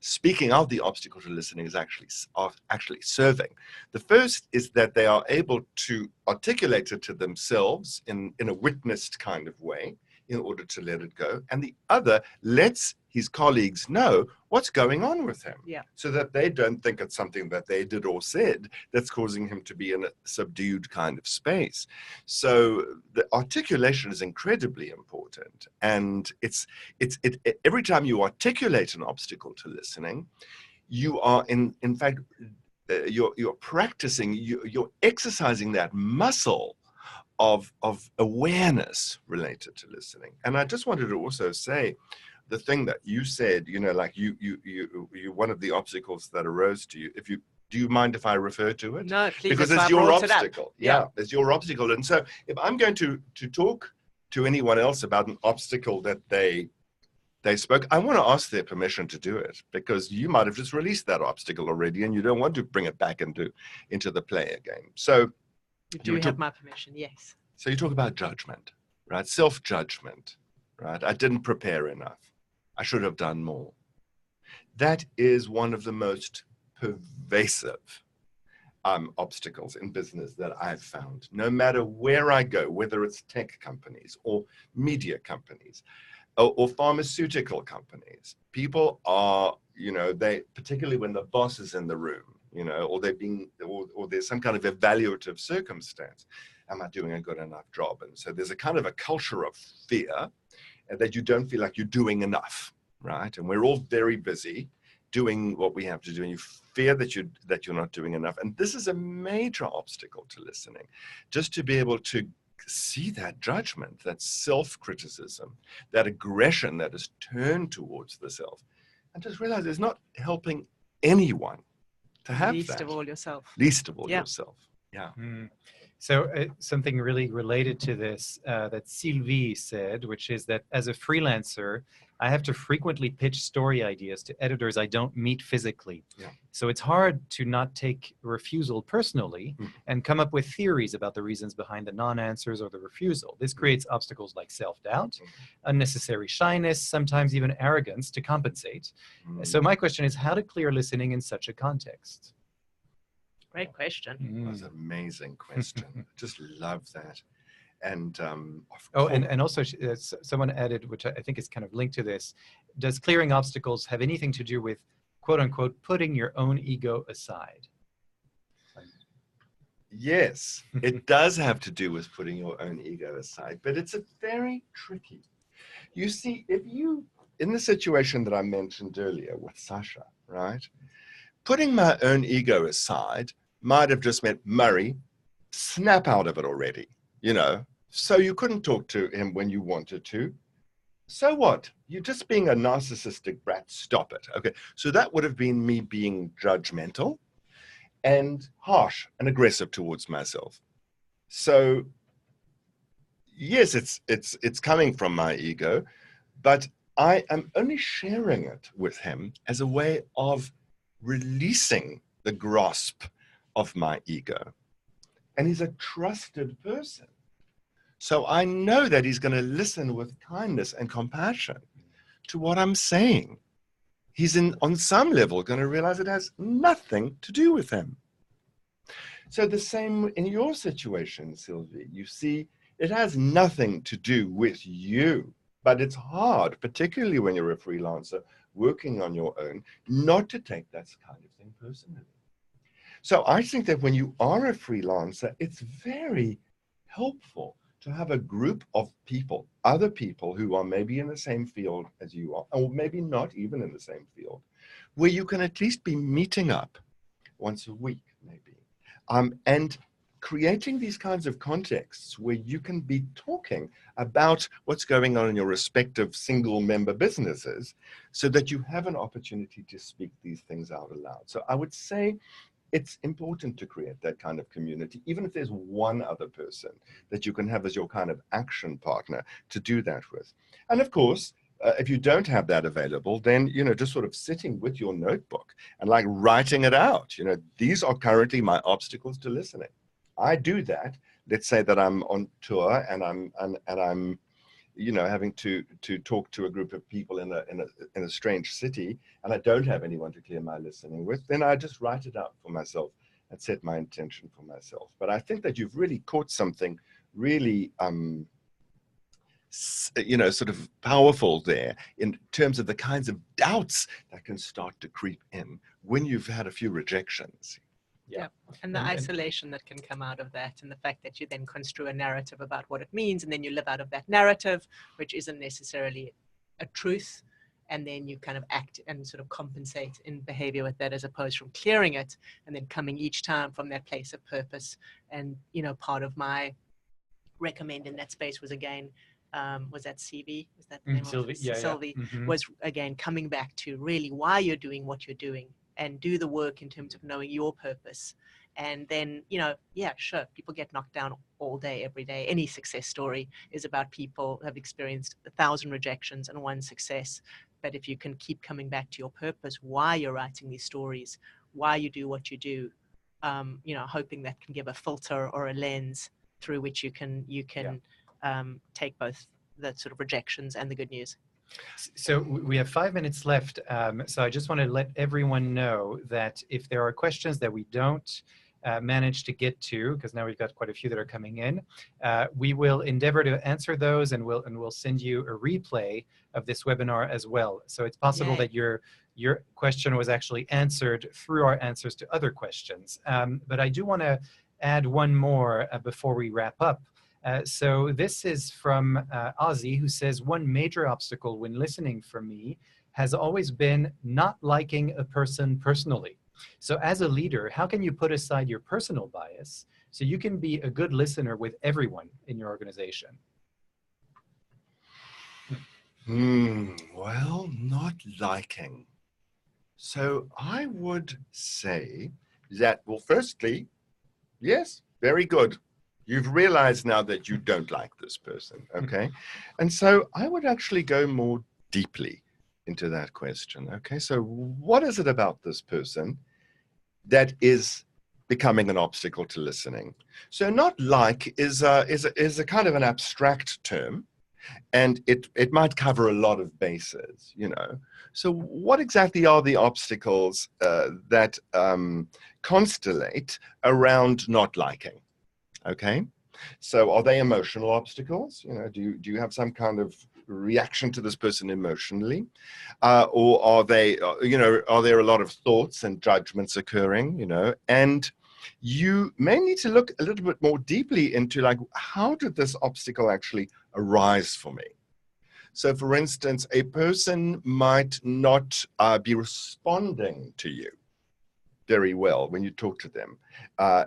speaking out the obstacle to listening is actually serving. The first is that they are able to articulate it to themselves in a witnessed kind of way in order to let it go. And the other lets his colleagues know what's going on with him, so that they don't think it's something that they did or said that's causing him to be in a subdued kind of space. So the articulation is incredibly important. And it's every time you articulate an obstacle to listening, you are in fact, you're practicing, you're exercising that muscle of awareness related to listening. And I just wanted to also say, the thing that you said, like you one of the obstacles that arose to you, do you mind if I refer to it? No, please. Because it's your obstacle. It's your obstacle. And so if I'm going to talk to anyone else about an obstacle that they spoke, I want to ask their permission to do it, because you might have just released that obstacle already and you don't want to bring it back into the play again. So you have my permission, yes. So you talk about judgment, right? Self-judgment, right? I didn't prepare enough. I should have done more. That is one of the most pervasive obstacles in business that I've found. No matter where I go, whether it's tech companies or media companies or pharmaceutical companies, people are, they, particularly when the boss is in the room, or there's some kind of evaluative circumstance. Am I doing a good enough job? And so there's a kind of a culture of fear that you don't feel like you're doing enough, right? And we're all very busy doing what we have to do, and you fear that you're not doing enough. And this is a major obstacle to listening. Just to be able to see that judgment, that self-criticism, that aggression that is turned towards the self, and just realize it's not helping anyone to have Least that. of all yourself. Least of all Yeah. yourself. Yeah. So something really related to this that Sylvie said, which is that as a freelancer, I have to frequently pitch story ideas to editors I don't meet physically. Yeah. So it's hard to not take refusal personally and come up with theories about the reasons behind the non-answers or the refusal. This creates obstacles like self-doubt, unnecessary shyness, sometimes even arrogance to compensate. So my question is how to clear listening in such a context? Great question. That's an amazing question. Just love that. And and also someone added, which I think is kind of linked to this, does clearing obstacles have anything to do with, quote unquote, putting your own ego aside? yes, it does have to do with putting your own ego aside, but it's a very tricky. You see, if you, in the situation that I mentioned earlier with Sasha, right? Putting my own ego aside might have just meant, Murray, snap out of it already, you know? So you couldn't talk to him when you wanted to. So what? You're just being a narcissistic brat. Stop it. Okay. So that would have been me being judgmental and harsh and aggressive towards myself. So yes, it's coming from my ego, but I am only sharing it with him as a way of releasing the grasp of my ego. And he's a trusted person. So I know that he's going to listen with kindness and compassion to what I'm saying. He's on some level going to realize it has nothing to do with him. So the same in your situation, Sylvie. You see, it has nothing to do with you, but it's hard, particularly when you're a freelancer working on your own, not to take that kind of thing personally. So I think that when you are a freelancer, it's very helpful to have a group of people, other people who are maybe in the same field as you are, or maybe not even in the same field, where you can at least be meeting up once a week, maybe, and creating these kinds of contexts where you can be talking about what's going on in your respective single member businesses so that you have an opportunity to speak these things out aloud. So I would say it's important to create that kind of community, even if there's one other person that you can have as your kind of action partner to do that with. And of course, if you don't have that available, then, you know, just sort of sitting with your notebook and like writing it out, you know, these are currently my obstacles to listening. I do that. Let's say that I'm on tour and I'm you know, having to talk to a group of people in a strange city, and I don't have anyone to clear my listening with, then I just write it out for myself and set my intention for myself. But I think that you've really caught something really, you know, sort of powerful there in terms of the kinds of doubts that can start to creep in when you've had a few rejections. Yeah. And the isolation that can come out of that, and the fact that you then construe a narrative about what it means, and then you live out of that narrative, which isn't necessarily a truth, and then you kind of act and sort of compensate in behavior with that, as opposed from clearing it and then coming each time from that place of purpose. And, you know, part of my recommend in that space was, again, was that CV? Was that the name Sylvie, of it? yeah, Sylvie, yeah. was, again, coming back to really why you're doing what you're doing, and do the work in terms of knowing your purpose. And then, you know, yeah, sure, people get knocked down all day, every day. Any success story is about people who have experienced 1,000 rejections and 1 success. But if you can keep coming back to your purpose, why you're writing these stories, why you do what you do, you know, hoping that can give a filter or a lens through which you can take both the sort of rejections and the good news. So we have 5 minutes left. So I just want to let everyone know that if there are questions that we don't manage to get to, because now we've got quite a few that are coming in, we will endeavor to answer those, and we'll send you a replay of this webinar as well. So it's possible that your question was actually answered through our answers to other questions. But I do want to add one more before we wrap up. So this is from Ozzy, who says, one major obstacle when listening for me has always been not liking a person personally. So as a leader, how can you put aside your personal bias So you can be a good listener with everyone in your organization. Well, not liking. So I would say that, well, firstly, yes, very good. You've realized now that you don't like this person, okay? And so I would actually go more deeply into that question, okay? So what is it about this person that is becoming an obstacle to listening? So not like is a kind of an abstract term, and it might cover a lot of bases, you know. So what exactly are the obstacles that constellate around not liking? Okay, so are they emotional obstacles? You know, do you have some kind of reaction to this person emotionally, or are they, you know, are there a lot of thoughts and judgments occurring? You know, and you may need to look a little bit more deeply into, like, how did this obstacle actually arise for me? So, for instance, a person might not be responding to you very well when you talk to them,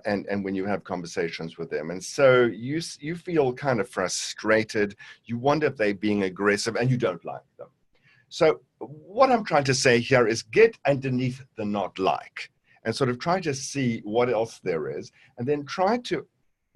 and when you have conversations with them. And so you feel kind of frustrated. You wonder if they're being aggressive, and you don't like them. So what I'm trying to say here is get underneath the not like and sort of try to see what else there is, and then try to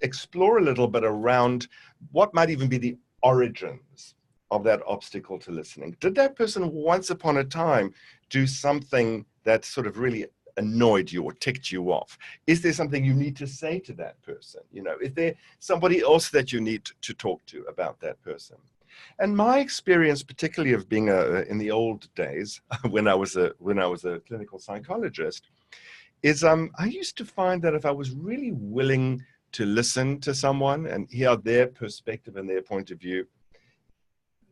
explore a little bit around what might even be the origins of that obstacle to listening. Did that person once upon a time do something that sort of really annoyed you or ticked you off? Is there something you need to say to that person? You know, is there somebody else that you need to talk to about that person? And my experience, particularly of being in the old days when I was a clinical psychologist, is I used to find that if I was really willing to listen to someone and hear their perspective and their point of view,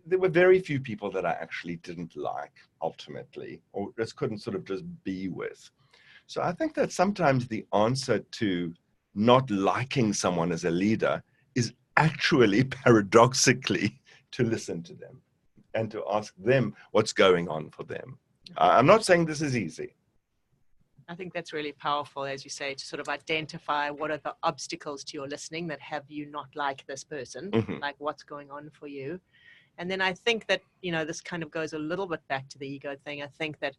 there were very few people that I actually didn't like ultimately, or just couldn't sort of just be with. So I think that sometimes the answer to not liking someone as a leader is actually paradoxically to listen to them and to ask them what's going on for them. I'm not saying this is easy. I think that's really powerful, as you say, to sort of identify what are the obstacles to your listening that have you not like this person, like what's going on for you. And then I think that, you know, this kind of goes a little bit back to the ego thing. I think that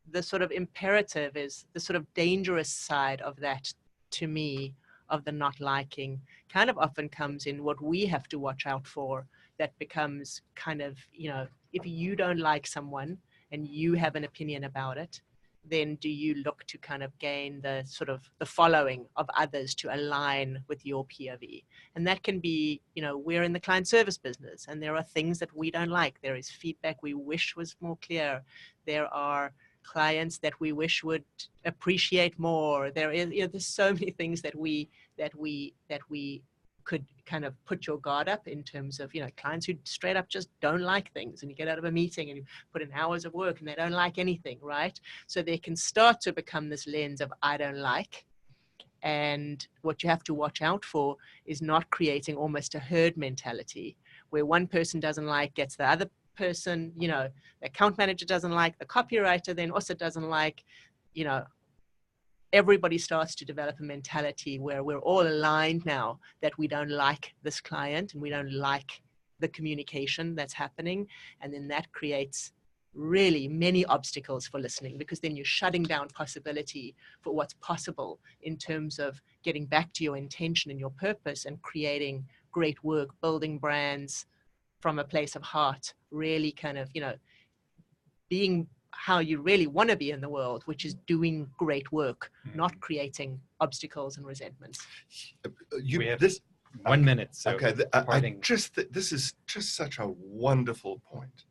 the sort of imperative is the sort of dangerous side of that, to me, of the not liking kind of often comes in what we have to watch out for. That becomes kind of, you know, if you don't like someone and you have an opinion about it, then do you look to kind of gain the sort of the following of others to align with your POV? And that can be, you know, we're in the client service business and there are things that we don't like. There is feedback we wish was more clear. There are clients that we wish would appreciate more. There is, you know, there's so many things that we could kind of put your guard up in terms of, you know, clients who straight up just don't like things, and you get out of a meeting and you put in hours of work and they don't like anything, right? So they can start to become this lens of I don't like. And what you have to watch out for is not creating almost a herd mentality where one person doesn't like gets the other person, you know, the account manager doesn't like, the copywriter then also doesn't like, you know, everybody starts to develop a mentality where we're all aligned now that we don't like this client and we don't like the communication that's happening. And then that creates really many obstacles for listening, because then you're shutting down possibility for what's possible in terms of getting back to your intention and your purpose and creating great work, building brands from a place of heart, really kind of, you know, being how you really want to be in the world, which is doing great work, not creating obstacles and resentments. We have 1 minute. So okay, this is just such a wonderful point.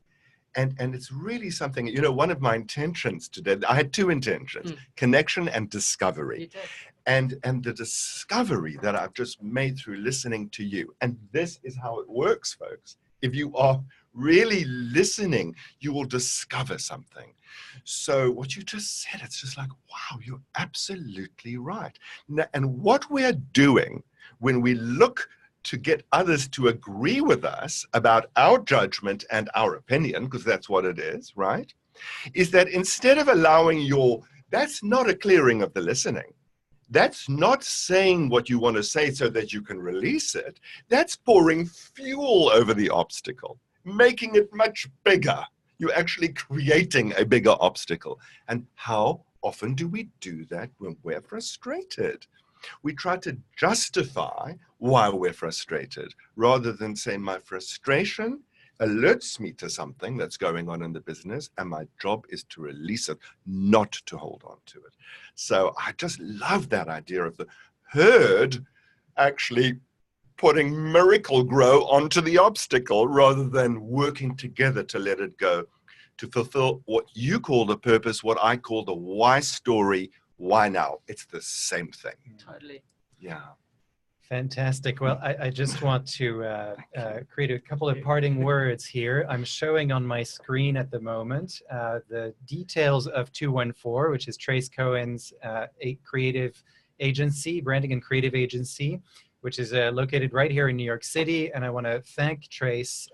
And it's really something, you know, one of my intentions today, I had two intentions, connection and discovery. You did. And the discovery that I've just made through listening to you, and this is how it works, folks. If you are really listening, you will discover something. So what you just said, it's just like, wow, you're absolutely right. Now, and what we're doing when we look to get others to agree with us about our judgment and our opinion, because that's what it is, right? Is that instead of allowing that's not a clearing of the listening. That's not saying what you want to say so that you can release it. That's pouring fuel over the obstacle, making it much bigger. You're actually creating a bigger obstacle. And how often do we do that when we're frustrated? We try to justify why we're frustrated rather than say my frustration alerts me to something that's going on in the business, and my job is to release it, not to hold on to it. So I just love that idea of the herd actually putting Miracle Grow onto the obstacle rather than working together to let it go, to fulfill what you call the purpose, what I call the why story, why now. It's the same thing. Totally. Yeah. Fantastic. Well, I just want to create a couple of parting words here. I'm showing on my screen at the moment the details of 214, which is Trace Cohen's creative agency, branding and creative agency, which is located right here in New York City. And I want to thank Trace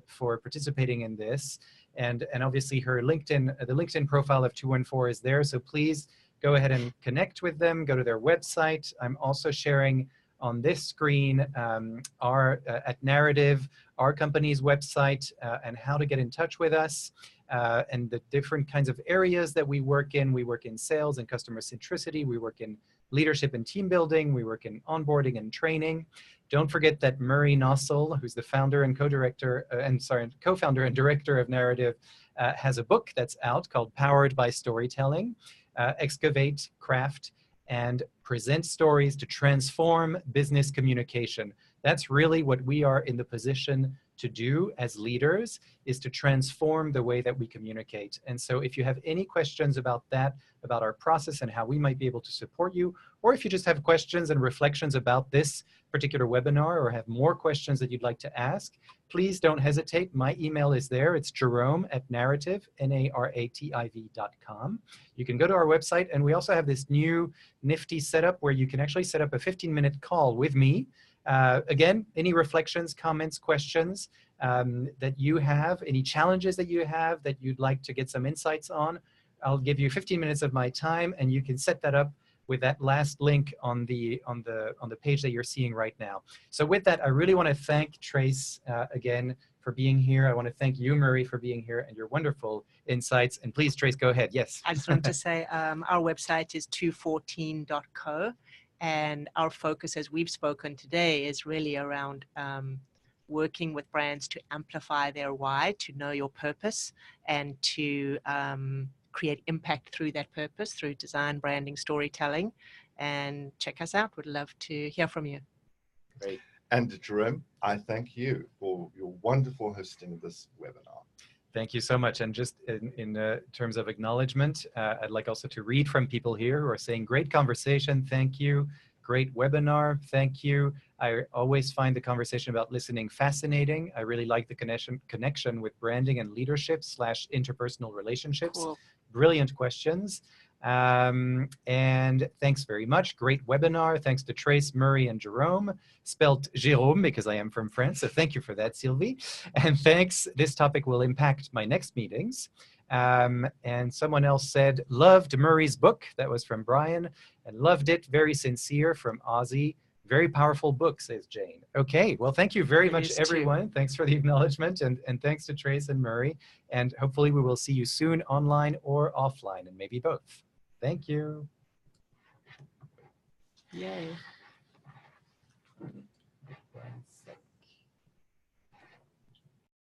for participating in this. And obviously her LinkedIn, the LinkedIn profile of 214 is there. So please go ahead and connect with them, go to their website. I'm also sharing on this screen at Narrative, our company's website, and how to get in touch with us, and the different kinds of areas that we work in. We work in sales and customer centricity. We work in leadership and team building. We work in onboarding and training. Don't forget that Murray Nossel, who's the founder and co-founder and director of Narrative, has a book that's out called Powered by Storytelling, Excavate, Craft, and present stories to transform business communication. That's really what we are in the position to do as leaders, is to transform the way that we communicate. And so if you have any questions about that, about our process and how we might be able to support you, or if you just have questions and reflections about this particular webinar or have more questions that you'd like to ask, please don't hesitate. My email is there. It's Jerome@narrative, NARATIV.com. You can go to our website, and we also have this new nifty setup where you can actually set up a 15-minute call with me. Again, any reflections, comments, questions that you have, any challenges that you have that you'd like to get some insights on, I'll give you 15 minutes of my time, and you can set that up with that last link on the page that you're seeing right now. So with that, I really want to thank Trace again for being here. I want to thank you, Murray, for being here and your wonderful insights. And please, Trace, go ahead. Yes. I just want to say our website is 214.co. And our focus, as we've spoken today, is really around working with brands to amplify their why, to know your purpose, and to create impact through that purpose, through design, branding, storytelling. And check us out. We'd love to hear from you. Great. And Jerome, I thank you for your wonderful hosting of this webinar. Thank you so much. And just in terms of acknowledgement, I'd like also to read from people here who are saying, great conversation, thank you. Great webinar, thank you. I always find the conversation about listening fascinating. I really like the connection with branding and leadership / interpersonal relationships. Cool. Brilliant questions. And thanks very much. Great webinar. Thanks to Trace, Murray, and Jerome. Spelt Jérôme because I am from France. So thank you for that, Sylvie. And thanks. This topic will impact my next meetings. And someone else said, loved Murray's book. That was from Brian. And loved it. Very sincere from Ozzy. Very powerful book, says Jane. Okay, well, thank you very much, everyone. Thanks for the acknowledgement, and thanks to Trace and Murray. And hopefully we will see you soon online or offline, and maybe both. Thank you. Yay.